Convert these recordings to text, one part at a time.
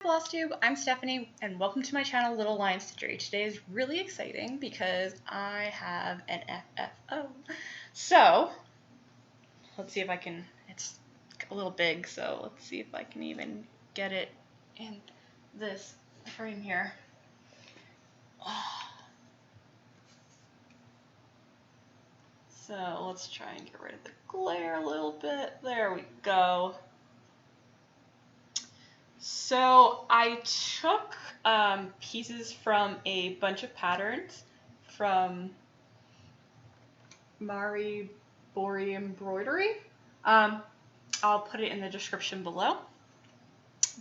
Flosstube, I'm Stephanie, and welcome to my channel, littlelionstitchery. Today is really exciting because I have an FFO. So, let's see if I can, it's a little big, so let's see if I can even get it in this frame here. So, let's try and get rid of the glare a little bit. There we go. So I took pieces from a bunch of patterns from Margarita embroidery. I'll put it in the description below.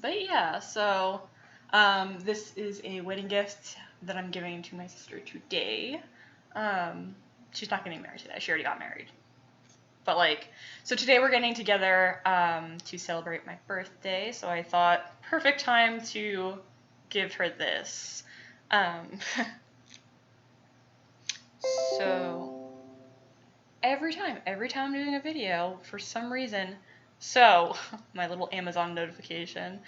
But yeah, so this is a wedding gift that I'm giving to my sister today. She's not getting married today. She already got married. But so today we're getting together to celebrate my birthday, so I thought perfect time to give her this. So every time I'm doing a video, for some reason, so my little Amazon notification.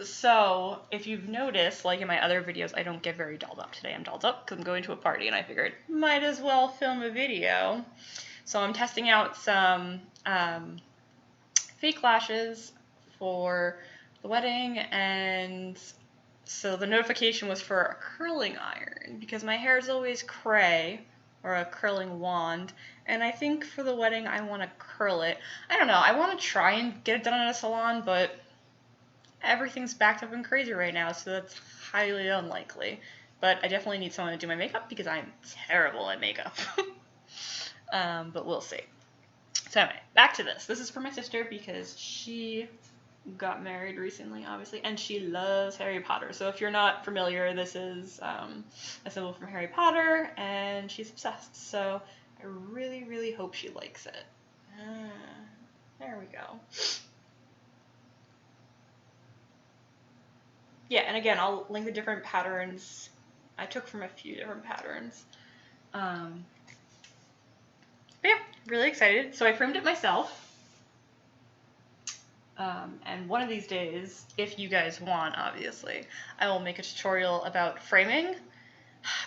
So if you've noticed, like in my other videos, I don't get very dolled up. Today I'm dolled up because I'm going to a party, and I figured might as well film a video. So I'm testing out some fake lashes for the wedding, and so the notification was for a curling iron because my hair is always cray or a curling wand, and I think for the wedding I want to curl it. I don't know, I want to try and get it done at a salon, but everything's backed up and crazy right now, so that's highly unlikely. But I definitely need someone to do my makeup because I'm terrible at makeup. But we'll see. So anyway, back to this. This is for my sister because she got married recently, obviously, and she loves Harry Potter. So if you're not familiar, this is a symbol from Harry Potter, and she's obsessed. So I really, really hope she likes it. There we go. Yeah, and again, I'll link the different patterns. I took from a few different patterns. But yeah, really excited. So I framed it myself. And one of these days, if you guys want, obviously, I will make a tutorial about framing.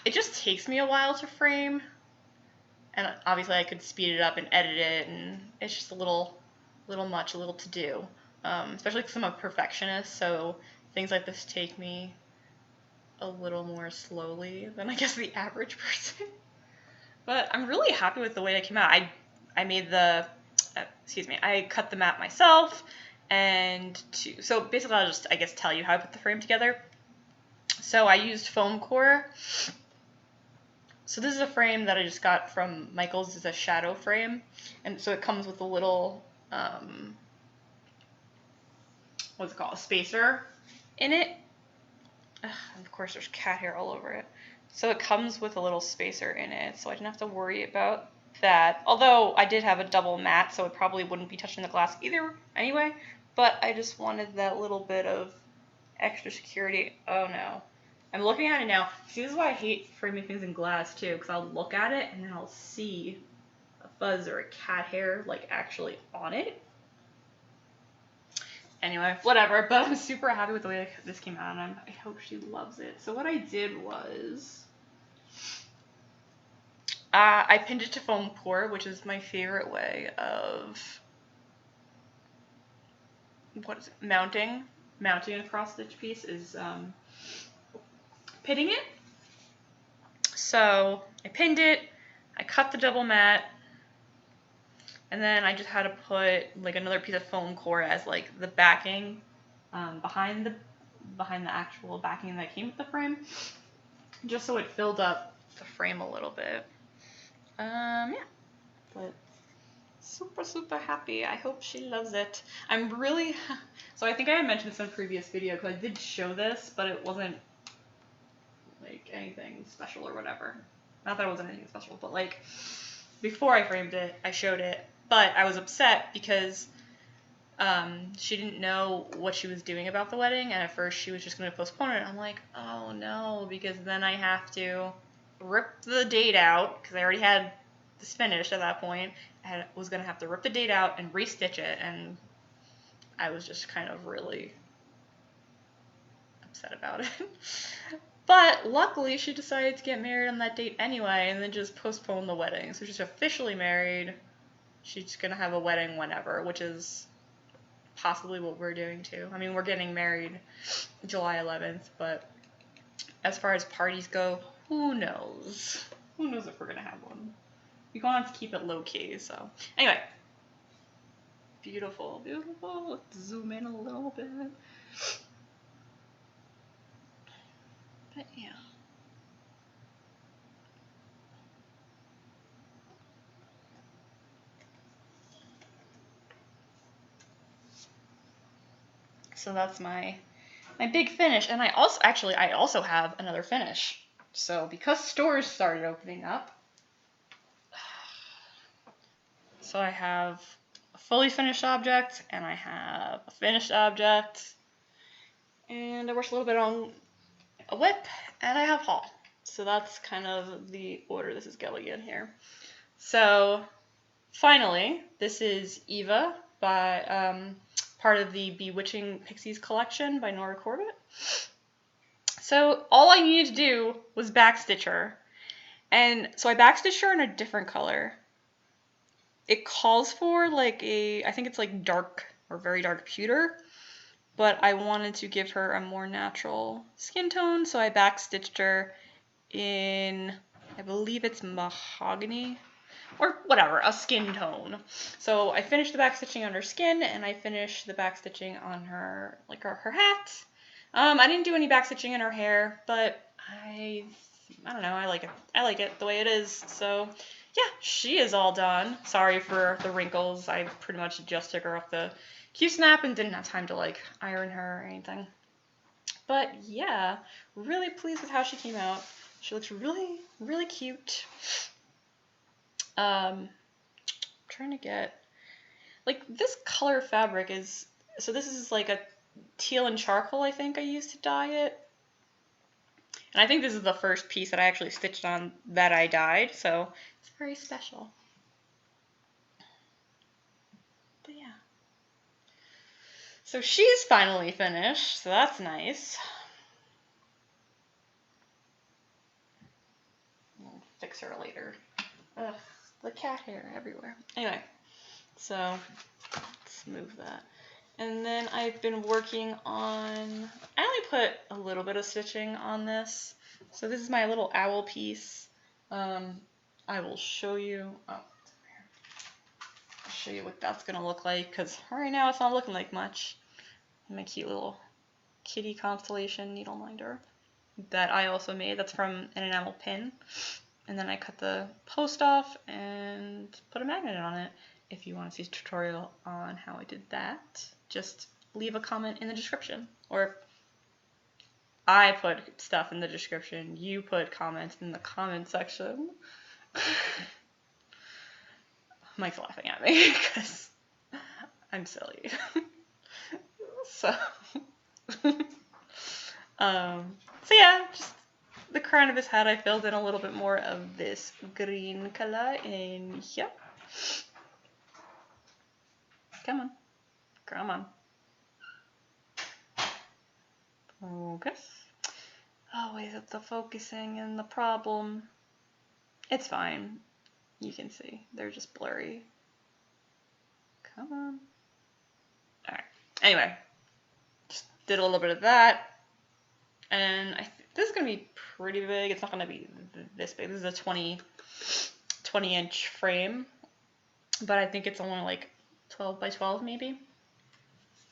It just takes me a while to frame. And obviously I could speed it up and edit it, and it's just a little much, a little to do. Especially because I'm a perfectionist, so things like this take me a little more slowly than I guess the average person. But I'm really happy with the way it came out. I made the, I cut the mat myself, and so basically I'll just, I guess, tell you how I put the frame together. So I used foam core. So this is a frame that I just got from Michael's. It's a shadow frame, and so it comes with a little, what's it called, a spacer in it. Ugh, and of course there's cat hair all over it. So it comes with a little spacer in it, so I didn't have to worry about that. Although I did have a double mat, so it probably wouldn't be touching the glass either anyway, but I just wanted that little bit of extra security. Oh no. I'm looking at it now. See, this is why I hate framing things in glass too, because I'll look at it and then I'll see a fuzz or a cat hair actually on it. Anyway, whatever, but I'm super happy with the way this came out, and I hope she loves it. So what I did was, I pinned it to foam core, which is my favorite way of, mounting a cross stitch piece is pinning it. So I pinned it, I cut the double mat, and then I just had to put another piece of foam core as the backing behind the actual backing that came with the frame, just so it filled up the frame a little bit. Yeah, but super happy. I hope she loves it. I'm really, so I think I had mentioned this in a previous video because I did show this, but it wasn't anything special or whatever. Not that it wasn't anything special, but before I framed it, I showed it. But I was upset because she didn't know what she was doing about the wedding, and at first she was just going to postpone it. I'm like, oh no, because then I have to rip the date out, because I already had this finished at that point. I was going to have to rip the date out and restitch it, and I was just kind of really upset about it. But luckily, she decided to get married on that date anyway, and then just postponed the wedding. So she's officially married. She's gonna have a wedding whenever, which is possibly what we're doing too. I mean, we're getting married July 11th, but as far as parties go, who knows? Who knows if we're gonna have one? We're gonna have to keep it low key. So anyway, beautiful, beautiful. Let's zoom in a little bit. But yeah. So that's my big finish. And I also have another finish. So because stores started opening up, so I have a fully finished object and I have a finished object, and I worked a little bit on a whip, and I have haul. So that's kind of the order this is going in here. So finally, this is Eva by part of the Bewitching Pixies collection by Nora Corbett. So all I needed to do was backstitch her. And so I backstitched her in a different color. It calls for like I think it's like dark or very dark pewter, but I wanted to give her a more natural skin tone, so I backstitched her in, I believe it's mahogany, or whatever, a skin tone. So I finished the backstitching on her skin, and I finished the backstitching on her, like her hat. I didn't do any backstitching in her hair, but I don't know, I like it. I like it the way it is. So yeah, she is all done. Sorry for the wrinkles. I pretty much just took her off the Q-snap and didn't have time to like iron her or anything. But yeah, really pleased with how she came out. She looks really, really cute. Trying to get, like, this color fabric is, so this is like a teal and charcoal, I think I used to dye it. And I think this is the first piece that I actually stitched on that I dyed, so it's very special. But yeah. So she's finally finished, so that's nice. We'll fix her later. Ugh, the cat hair everywhere. Anyway, so let's move that. And then I've been working on, I only put a little bit of stitching on this. So this is my little owl piece. I will show you, I'll show you what that's going to look like, because right now it's not looking like much. My cute little kitty constellation needle minder that I also made. That's from an enamel pin. And then I cut the post off and put a magnet on it. If you want to see a tutorial on how I did that, just leave a comment in the description. Or I put stuff in the description, you put comments in the comment section. Mike's laughing at me because I'm silly. So yeah, just the crown of his head, I filled in a little bit more of this green color in here. Come on. Come on. Focus. Always at the focusing and the problem. It's fine. You can see. They're just blurry. Come on. Alright. Anyway. Just did a little bit of that. And this is going to be pretty big. It's not going to be this big. This is a 20-inch frame. But I think it's only like 12 by 12 maybe.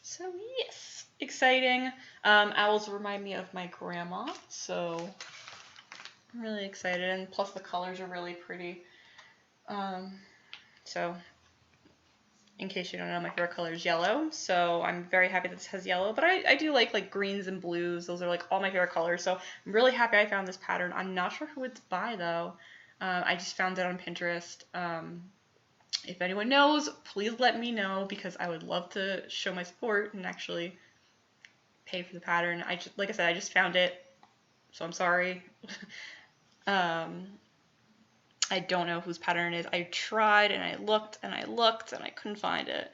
So yes, exciting. Owls remind me of my grandma, so I'm really excited. And plus the colors are really pretty. So in case you don't know, my favorite color is yellow, so I'm very happy that this has yellow. But I do like greens and blues. Those are like all my favorite colors. So I'm really happy I found this pattern. I'm not sure who it's by though. I just found it on Pinterest. If anyone knows, please let me know, because I would love to show my support and actually pay for the pattern. Like I said, I just found it, so I'm sorry. I don't know whose pattern it is. I tried and I looked and I looked and I couldn't find it,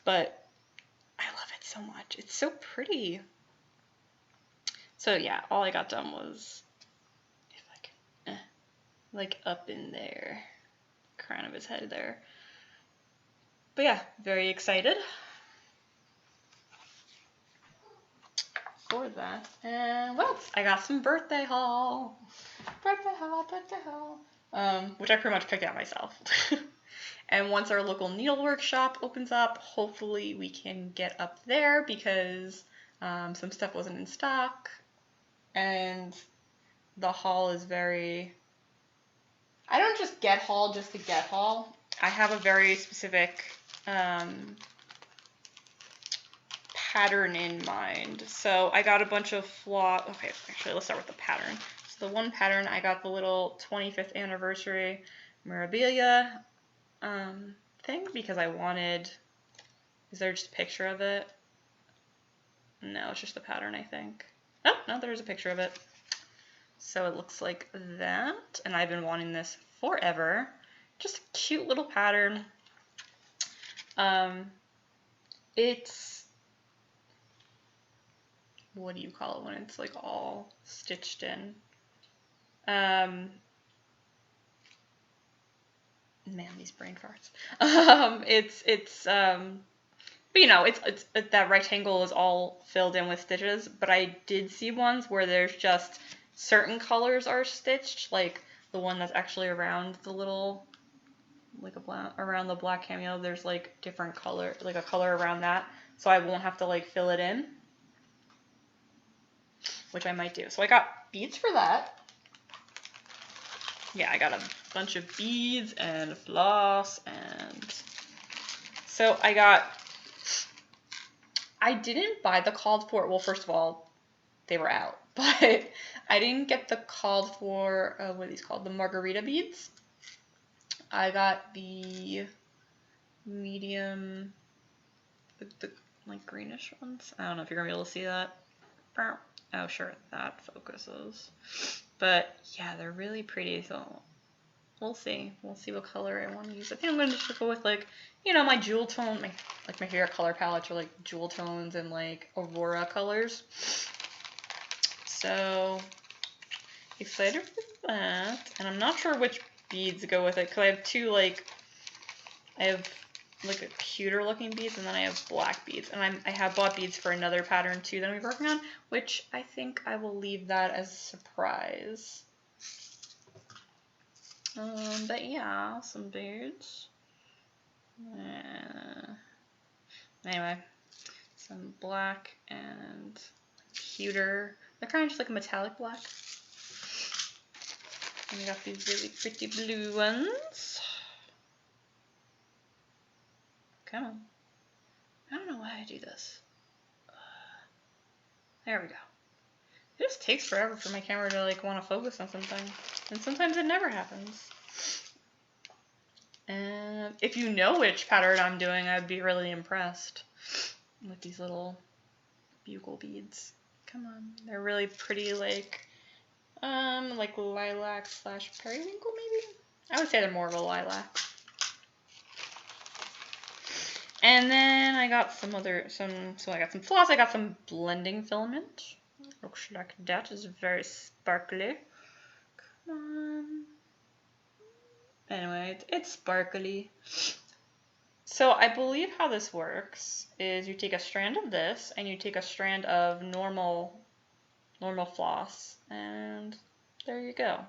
but I love it so much. It's so pretty. So yeah, all I got done was, if I can, like up in there, crown of his head there. But yeah, very excited for that. And what else? I got some birthday haul. Birthday haul. Which I pretty much picked out myself. And once our local needlework shop opens up, hopefully we can get up there because some stuff wasn't in stock. And the haul is very... I don't just get haul just to get haul. I have a very specific pattern in mind. So I got a bunch of okay, actually let's start with the pattern. So the one pattern, I got the little 25th anniversary Mirabilia thing because I wanted... Is there just a picture of it? No, it's just the pattern, I think. Oh, no, there's a picture of it. So it looks like that, and I've been wanting this forever. Just a cute little pattern. It's, what do you call it when it's like all stitched in? Man, these brain farts. But you know, it's that rectangle is all filled in with stitches, but I did see ones where there's just certain colors are stitched, like the one that's actually around the little, like around the black cameo, there's like different color, like a color around that, so I won't have to like fill it in, which I might do. So I got beads for that. Yeah, I got a bunch of beads and floss, and so I didn't buy the called for, well, first of all, they were out, but I didn't get the called for, what are these called? The Margarita beads. I got the medium, the like greenish ones. I don't know if you're gonna be able to see that. Oh, sure, that focuses. But yeah, they're really pretty, so we'll see. We'll see what color I want to use. I think I'm going to just go with, like, you know, my jewel tone, my favorite color palettes are like jewel tones and like Aurora colors. So excited for that. And I'm not sure which beads to go with it because I have two, like, I have like a cuter looking beads and then I have black beads. And I have bought beads for another pattern too that I'm working on, which I think I will leave that as a surprise. But yeah, some beads. Anyway, some black and cuter. They're kind of just like a metallic black. And we got these really pretty blue ones. Come on. I don't know why I do this. There we go. It just takes forever for my camera to like want to focus on something. And sometimes it never happens. And if you know which pattern I'm doing, I'd be really impressed with these little bugle beads. Come on. They're really pretty, like lilac / periwinkle maybe? I would say they're more of a lilac. And then I got so I got some floss, I got some blending filament. Looks like that is very sparkly. Come on. Anyway, it's sparkly. So I believe how this works is you take a strand of this and you take a strand of normal floss, and there you go.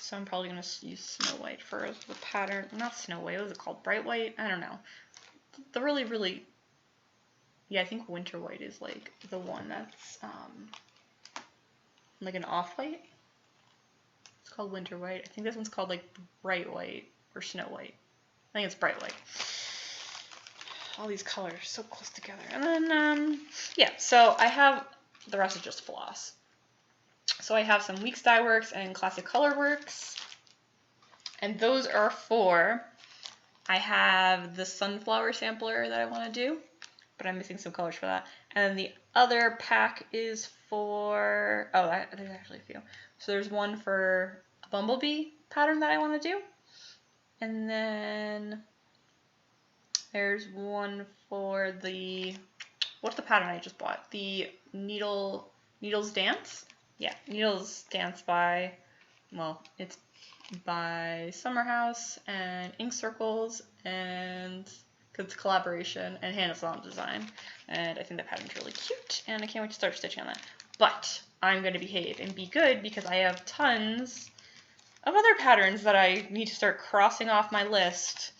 So I'm probably going to use Snow White for the pattern. Not Snow White, what is it called? Bright White? I don't know. The really, yeah, I think Winter White is like the one that's like an off-white. It's called Winter White. I think this one's called like Bright White or Snow White. I think it's Bright White. All these colors so close together. And then, yeah, so I have, the rest is just floss. So I have some Weeks Dye Works and Classic Colorworks. And those are for, I have the sunflower sampler that I want to do, but I'm missing some colors for that. And the other pack is for, there's actually a few. So there's one for a bumblebee pattern that I want to do. And then there's one for the, what's the pattern I just bought? The needle Needles Dance. Yeah, Needles Dance by, well, it's by Summer House and Ink Circles, and because it's a collaboration, and Hannah Salon Design. And I think that pattern's really cute, and I can't wait to start stitching on that. But I'm going to behave and be good because I have tons of other patterns that I need to start crossing off my list.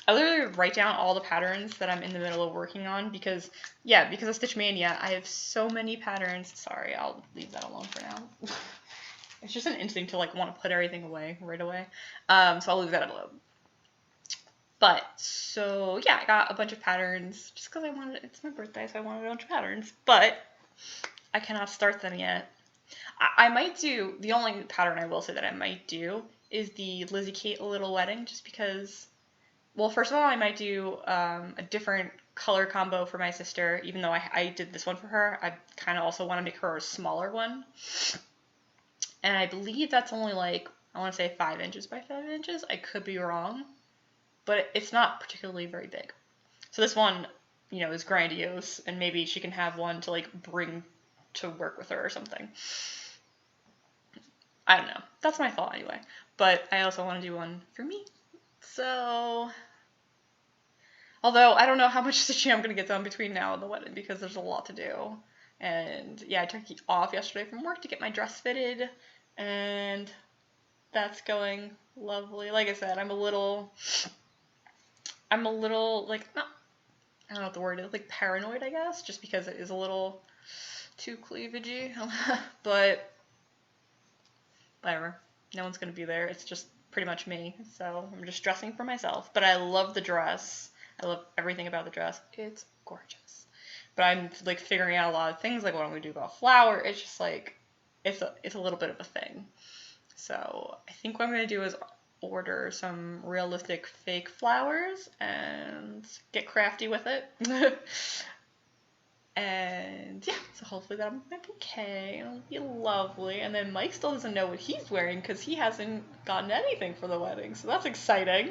I literally write down all the patterns that I'm in the middle of working on because, yeah, because of Stitch Mania, I have so many patterns. Sorry, I'll leave that alone for now. It's just an instinct to like want to put everything away right away. So I'll leave that alone. But, so, yeah, I got a bunch of patterns just because I wanted, it's my birthday, so I wanted a bunch of patterns. But I cannot start them yet. I might do, the only pattern I will say that I might do is the Lizzie Kate Little Wedding, just because, well, first of all, I might do a different color combo for my sister, even though I did this one for her. I kind of also want to make her a smaller one. And I believe that's only like, I want to say 5 inches by 5 inches. I could be wrong, but it's not particularly very big. So this one, you know, is grandiose, and maybe she can have one to like bring to work with her or something. I don't know. That's my thought anyway. But I also want to do one for me. So, although I don't know how much stitching I'm going to get done between now and the wedding because there's a lot to do. And yeah, I took off yesterday from work to get my dress fitted, and that's going lovely. Like I said, I'm a little like, not, I don't know what the word is, like paranoid, I guess, just because it is a little too cleavagey. But whatever, no one's gonna be there. It's just pretty much me, so I'm just dressing for myself. But I love the dress. I love everything about the dress. It's gorgeous. But I'm like figuring out a lot of things, like what I'm gonna do about flower. It's just like, it's a little bit of a thing. So I think what I'm gonna do is order some realistic fake flowers and get crafty with it. And yeah, so hopefully that'll be okay. It'll be lovely. And then Mike still doesn't know what he's wearing because he hasn't gotten anything for the wedding, so that's exciting.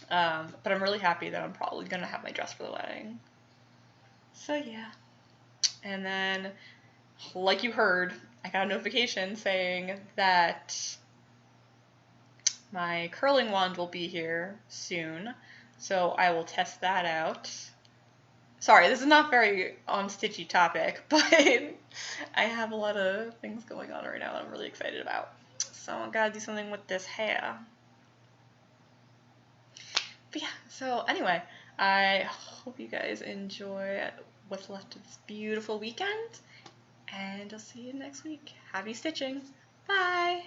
But I'm really happy that I'm probably gonna have my dress for the wedding. So yeah. And then, like you heard, I got a notification saying that my curling wand will be here soon, so I will test that out. Sorry, this is not very on stitchy topic, but I have a lot of things going on right now that I'm really excited about. So I gotta do something with this hair. But yeah, so anyway, I hope you guys enjoy what's left of this beautiful weekend, and I'll see you next week. Happy stitching. Bye!